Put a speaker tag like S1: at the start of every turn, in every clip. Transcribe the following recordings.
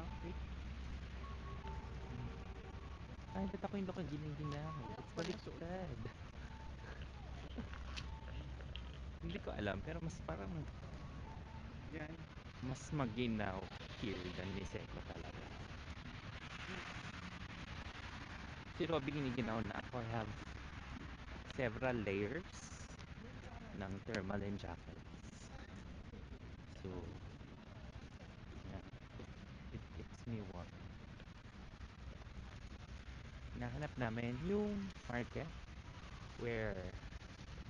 S1: ano? Wait.
S2: Ay, ba't ako yung nakaginang-ginaw? It's
S1: Pala suot.
S2: baliktad. Hindi ko alam, pero mas parang
S1: Yan.
S2: mas maginaw here than Niseko talaga. Si Robby giniginaw na ako. I have several layers ng thermal and jackets. So, yeah, it keeps me warm. Nahanap namin yung market where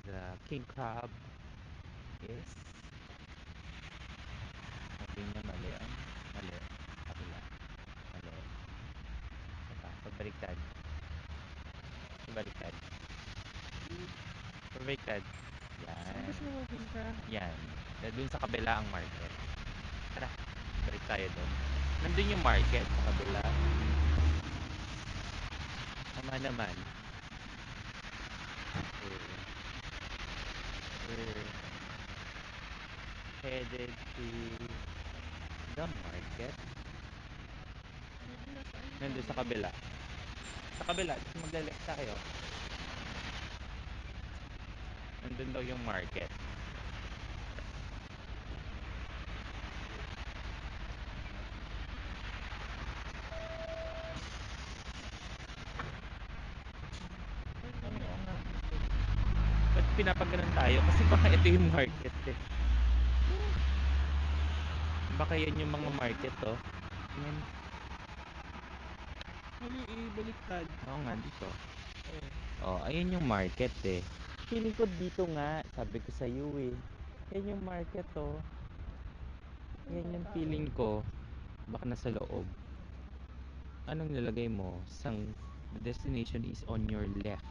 S2: the king crab is. Sabi niya mali ang mali. Kabila. Mali. Saka, pagbaliktad. Pagbaliktad. Pagbaliktad.
S1: Saan
S2: Yan.
S1: mas mapupunta?
S2: Yan. Doon sa kabila ang market. Tara, balik tayo doon. Nandun yung market sa kabila. Tama naman. We're headed to the market. Nandun sa kabila. Sa kabila, maglalek tayo. Nandun daw yung market. Ba't pinapaganon tayo? Kasi baka ito yung market eh. Baka yan yung mga market oh. Yan.
S1: Ano ibaliktad?
S2: Oo nga, dito. Oh, ayun yung market eh. Feeling ko dito nga, sabi ko sa iyo eh. Yan yung market oh. Yan yung feeling ko. Baka nasa loob. Anong nilagay mo? The destination is on your left.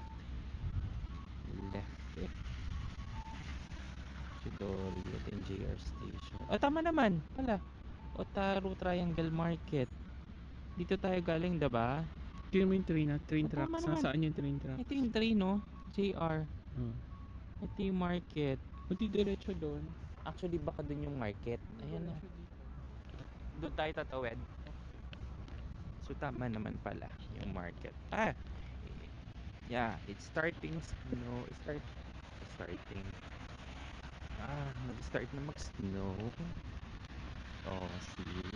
S2: Left. Chidori at JR Station. Oh, tama naman. Pala. Otaru Triangle Market. Dito tayo galing, diba?
S1: Tingnan mo yung train na, train
S2: Oh, tama
S1: tracks.
S2: naman.
S1: Nasaan yung train tracks?
S2: Ito yung train, no? JR.
S1: Oh.
S2: Ito yung market.
S1: Buti diretso doon.
S2: Actually, baka dun yung market. Ayan na. Doon tayo tatawid. So, tama naman pala yung market. Ah! Yeah, it's starting snow. Starting. Nag-start na mag-snow. Oh, see?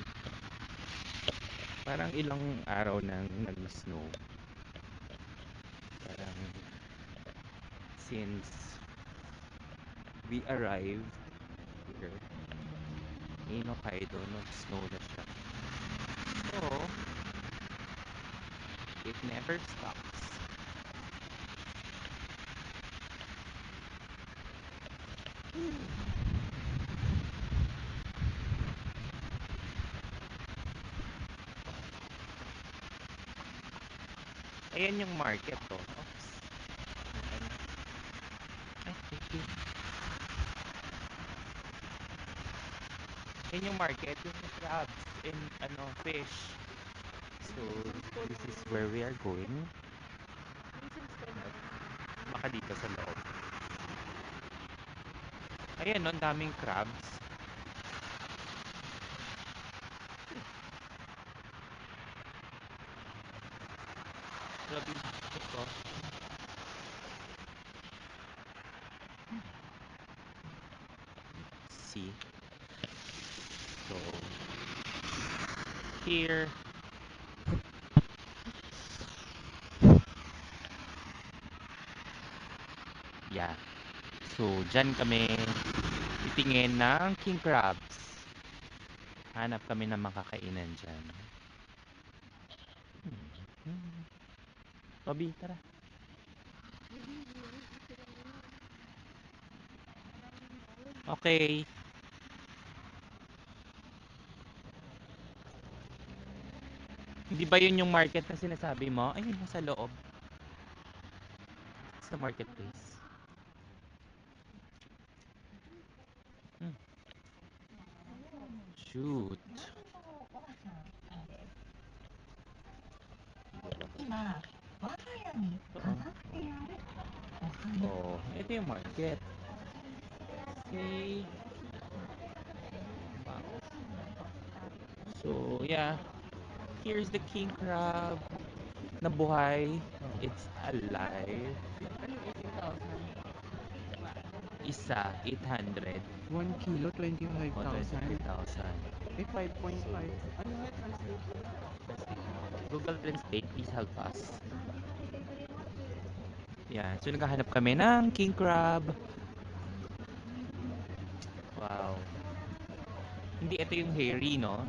S2: Parang ilang araw nang nag-snow. Parang since we arrived here in Hokkaido, nag-snow na siya. So, it never stops. Ayan yung market to. Oops. Ay, thank you. Ayan yung market, yung crabs and fish. So, this is where we are going. Baka dito sa loob. Ayan, no, ang daming crabs. Grabe, ito. See? So, here. Yeah. So, dyan kami titingin ng king crabs. Hanap kami ng makakainan dyan. Bobby, tara. Okay. Hindi ba yun yung market na sinasabi mo? Ayun, nasa loob. Sa marketplace. Shoot. Oh, ito yung market. See? Wow. So, yeah. here's the king crab na buhay. It's alive.
S1: Ano yung 18,000?
S2: Isa, 800.
S1: 1 kilo,
S2: O,
S1: 25,000.
S2: 25,000.
S1: Eh, 5.5. Ano nga translate ko?
S2: Google Translate, please help us. Yan. So, naghahanap kami ng king crab. Wow. Hindi ito yung hairy, no?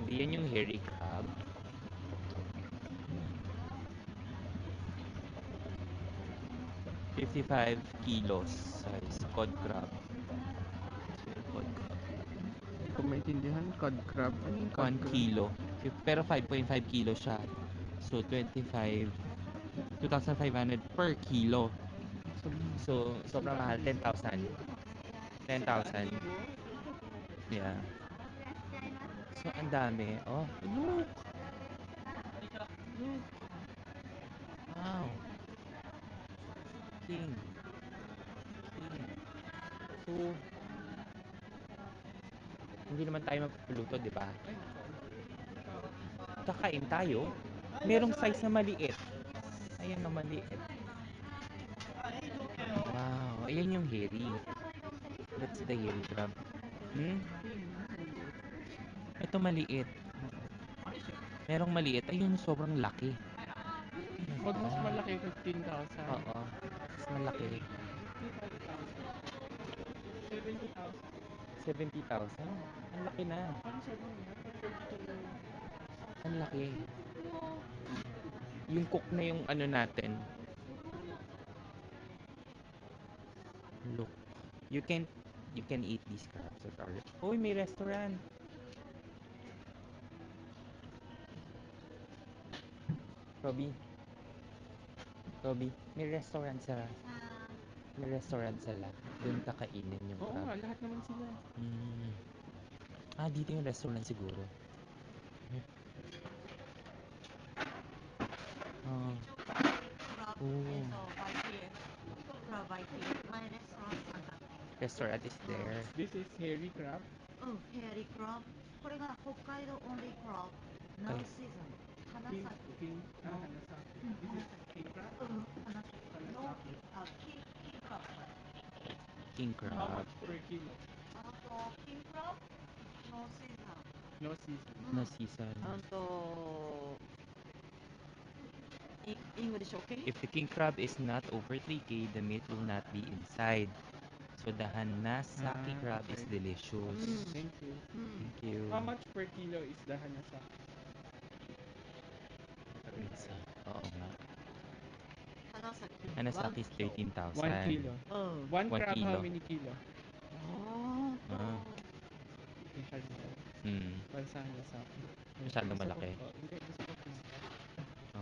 S2: Hindi yan yung hairy crab. $55 kilos size cod crab. Cod crab.
S1: Hindi ko maintindihan. Cod crab. Ano yung cod
S2: 1
S1: crab?
S2: kilo. Pero 5.5 kilo siya. So, 2,500 per kilo. So, sobrang mahal. 10,000. 10,000. Yeah. So, ang dami. Oh, look! Look! Wow! King. King. So, hindi naman tayo magpapuluto, di ba? Kakain tayo. Merong size na maliit. Ayan na maliit. Wow! Ayan yung hairy. That's the hairy crab. Hmm? Ito maliit. Merong maliit. Ayun, sobrang laki.
S1: Almost malaki, 15,000.
S2: Oo. Mas malaki.
S1: 70,000.
S2: 70,000? Ang laki na.
S1: Ano sabi niya?
S2: Ang laki. Yung cook na yung ano natin. Look. You can eat these crabs at our... Uy, may restaurant. Robby. Robby, may restaurant sa... May restaurant sila. Doon kakainin yung
S1: Oo
S2: crab.
S1: nga, lahat naman sila.
S2: Mm. Ah, dito yung restaurant siguro. Oh. Oh. Restaurant is there.
S1: This is hairy crab.
S3: ヘアリクラブ。これが北海道オンリークラブ。ナウシーズン。花咲
S1: King, king, Hanasaki. This is king crab.
S3: 花咲。の、キンクラブ。
S2: King
S1: How
S2: crab.
S1: much per kilo?
S3: あと、キンクラブ。ノーシーズン。
S1: No season.
S2: No season.
S3: あと、English okay?
S2: If the king crab is not over 3K, the meat will not be inside. So the Hanasaki
S1: Ah,
S2: crab is
S1: okay.
S2: delicious.
S1: Thank you.
S2: Thank you.
S1: How much per kilo is the Hanasaki?
S2: Let's see. Oo nga.
S3: 花咲。
S2: Hanasaki is 13,000.
S1: 1 kilo.
S3: うん。
S1: One
S2: One
S1: crab, how
S2: kilo.
S1: many kilo?
S2: Ah. Hmm.
S1: Para sa Hanasaki.
S2: Masyadong malaki.
S1: Oh, hindi, gusto ko king crab.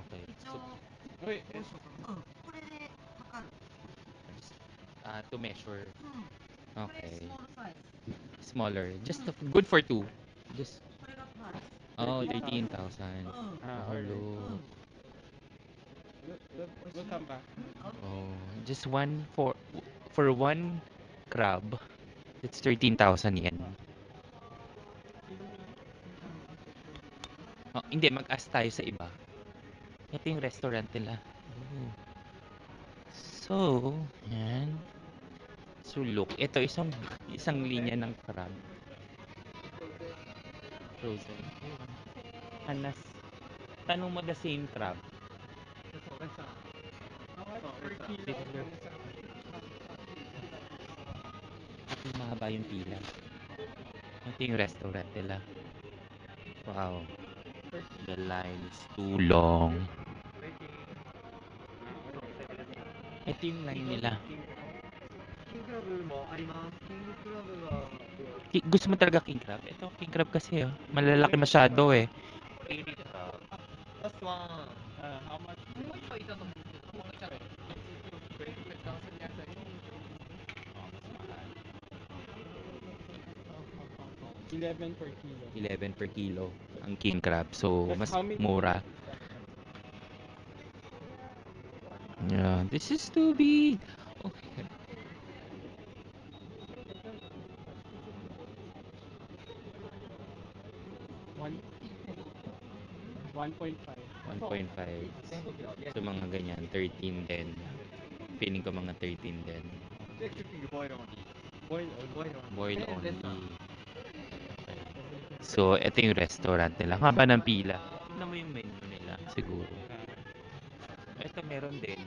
S2: Okay.
S3: 一
S2: So,
S3: 応、
S1: Uy,
S3: これで測る。
S2: to measure.
S3: これ
S2: Okay.
S3: スモールサイズ。
S2: Smaller. Just good for two. Just
S3: これがプライス。
S2: oh,
S1: 13,000.
S2: 13,000.
S3: うん。
S1: ah,
S2: Oh,
S1: alright.
S2: look.
S1: We'll come back.
S2: Oh, just one for one crab. It's 13,000 yen. Oh, hindi, mag-ask tayo sa iba. Ito yung restaurant nila. Oh. So, yan. So, look. Ito, isang linya ng crab. Frozen. Hanas. Tanong mo the same crab.
S1: How much per kilo of Hanasaki?
S2: Mahaba yung pila. Ito yung restaurant nila. Wow. The line is too long. Ito yung line nila.
S3: キングクラブもあります。キングクラブは、
S2: Gusto mo talaga king crab? Ito, king crab kasi oh. Malalaki masyado eh. King crab.
S3: Last one.
S1: How much?
S3: もう一個いたと思うけど、もう一個。
S1: 25,000 yata yun. 11 per kilo.
S2: 11 per kilo ang king crab. So,
S1: That's
S2: mas
S1: how many
S2: mura.
S1: kilos is that crab?
S2: Yeah, this is too big. Okay.
S1: 1.5.
S2: 1.5. So mga ganyan, 13 din. Feeling ko mga 13 din.
S1: Boil only.
S2: Boil only. So, ito yung restaurant nila. Ang haba ng pila. Tignan mo yung menu nila, siguro. Ito meron din.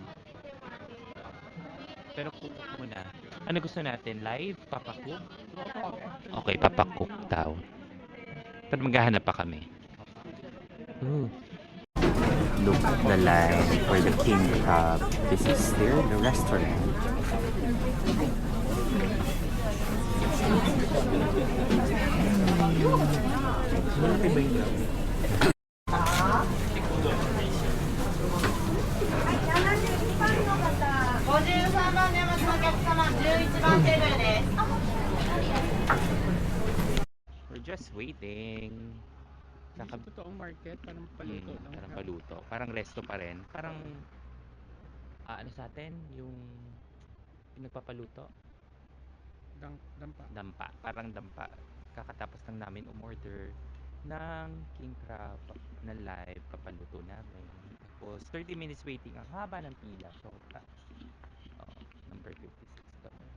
S2: Pero cook muna. Ano gusto natin? Live? Papacook? Okay, papacook daw. Pero maghahanap pa kami. Ooh. Look at the line for the king crab. This is there, the restaurant. Malaki ba yung crab?
S3: 53番出ますお客様11番テーブルです
S2: We're just waiting. Kaka-
S1: Totoong market, parang paluto lang.
S2: parang paluto. Parang resto pa rin. Parang, ano sa atin? Yung nagpapaluto?
S1: Dampa.
S2: Dampa. Parang dampa. Kakatapos lang namin umorder ng king crab na live. Papaluto namin. Tapos, 30 minutes waiting. Ang haba ng pila. So, number 56 kami.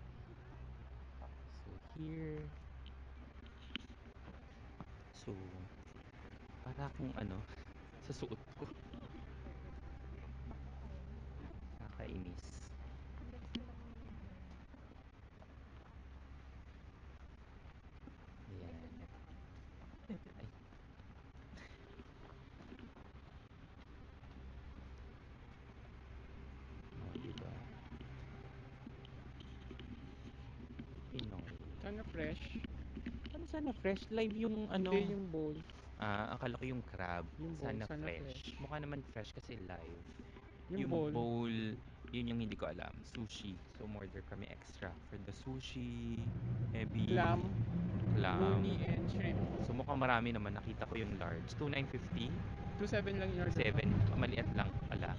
S2: So, here. So, para kung sa suot ko. Nakakainis. Ayan. Ay. Diba? Pinoy.
S1: Sana fresh.
S2: Ano sana fresh? Live yung
S1: Hindi yung bowl.
S2: akala ko yung crab.
S1: Yung bowl,
S2: Sana
S1: sana
S2: fresh.
S1: fresh.
S2: Mukha naman fresh kasi live.
S1: Yung bowl.
S2: Yun yung hindi ko alam. Sushi. So, order kami extra for the sushi. Heavy.
S1: Clam.
S2: Clam.
S1: Uni and shrimp.
S2: So, mukhang marami naman. Nakita ko yung large. 2,950.
S1: 2.7 lang yung order.
S2: 7. Maliit lang pala.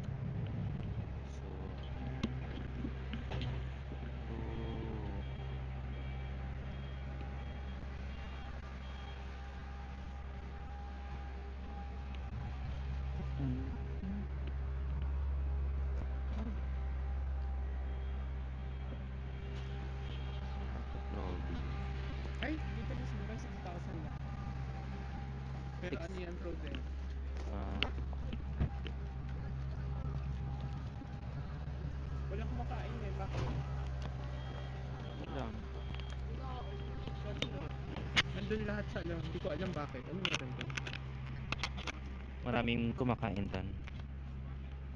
S2: So,
S1: Ay, dito mas mura 6,000 lang. Pero
S2: Six.
S1: ano yan, frozen? Wala kumakain eh, bakit?
S2: lang.
S1: Nandun lahat sa alam, hindi ko alam bakit. Ano meron doon?
S2: Maraming kumakain doon.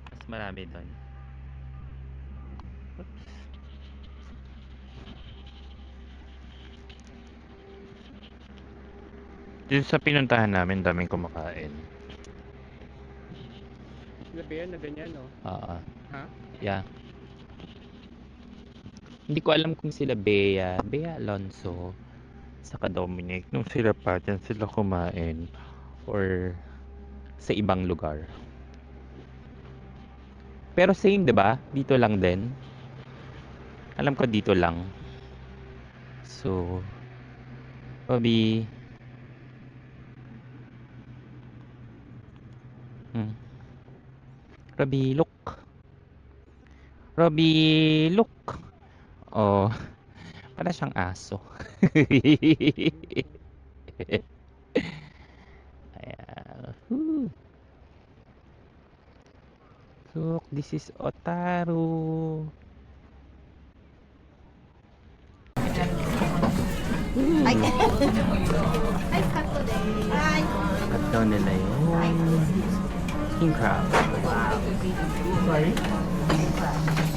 S2: Mas marami doon. Dito sa pinuntahan namin, daming kumakain.
S1: Labi yan na ganyan, no? Ha?
S2: Yeah. Hindi ko alam kung sila Bea Alonso, saka Dominic, nung sila pa, dyan sila kumain. Or sa ibang lugar. Pero same, 'di ba? Dito lang din. Alam ko dito lang. So, Robbie. Robbie, look. Robbie, look. Oh, para siyang aso. Ayan. Whew. Look, this is Otaru.
S3: Ay, ay, kato din. Ay.
S2: Cut down nila yung king crab.
S4: Sorry?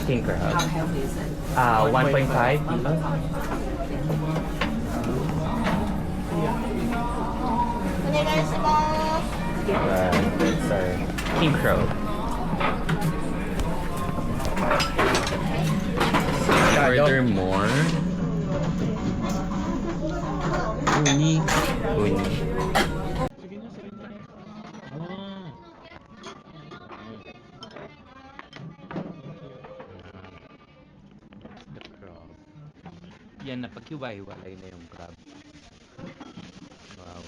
S2: King crab.
S4: How heavy is it?
S2: 1.5 kilos. Sorry. King crab. Order more. Uni.
S1: Sige na, sige na.
S2: The crab. Yan na, paghiwa-hiwalay na yung crab. Wow.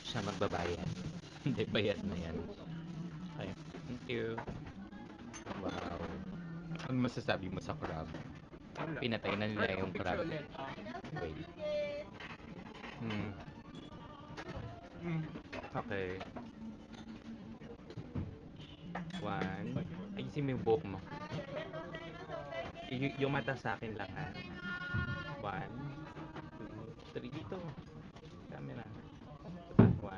S2: Siya magbabayad. May bayad na yan. Okay. Thank you. Wow. Ano masasabi mo sa crab? Pinatay na nila yung crab. Wait. Okay. 1. Ayusin mo yung buhok mo. Yung mata sa akin lang ha. 1, 2, 3 dito. Camera. 1, 2,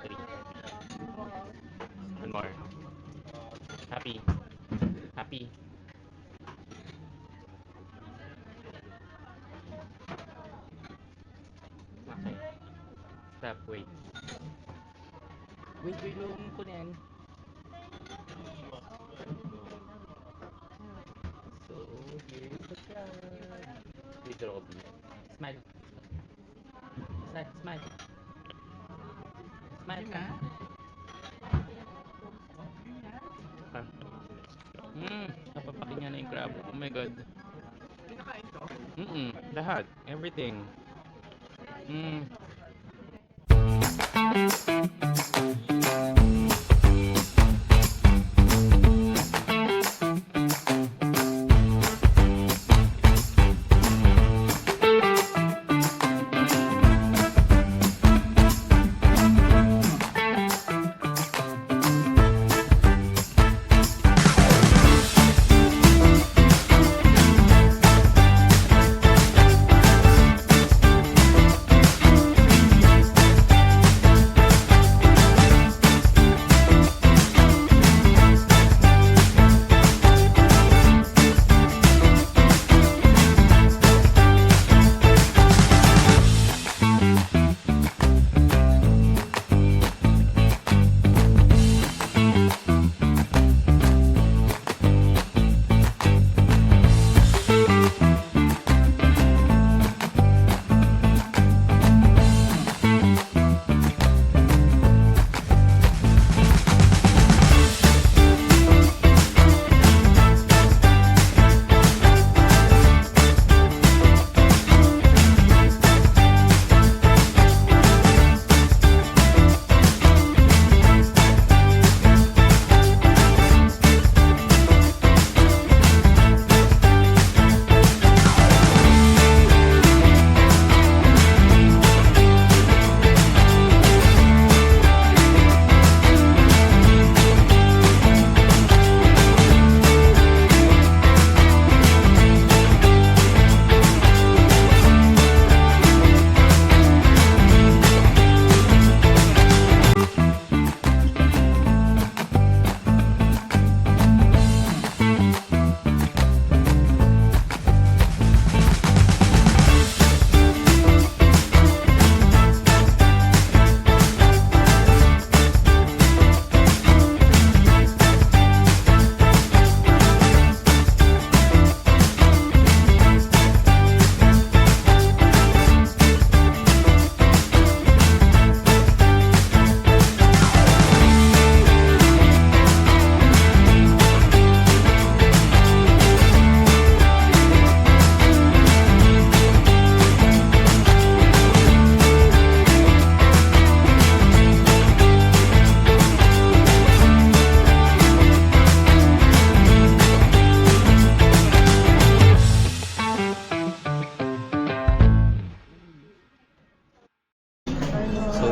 S2: 3. One more. Happy. Happy. Okay. Stop, wait. Wait, lulungin ko na yan. So, here's the crab. Wait, Robby. Smile. Smile. Smile ka. Napapakin niya na yung crab. Oh my god.
S1: Pinakain to?
S2: Lahat. Everything.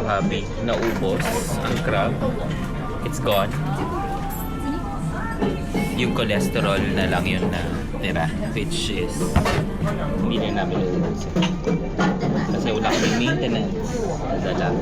S2: Happy, naubos ang crab. It's gone. Yung cholesterol na lang yun na tira, which is hindi na namin ubusin. Kasi wala kaming maintenance. Dala.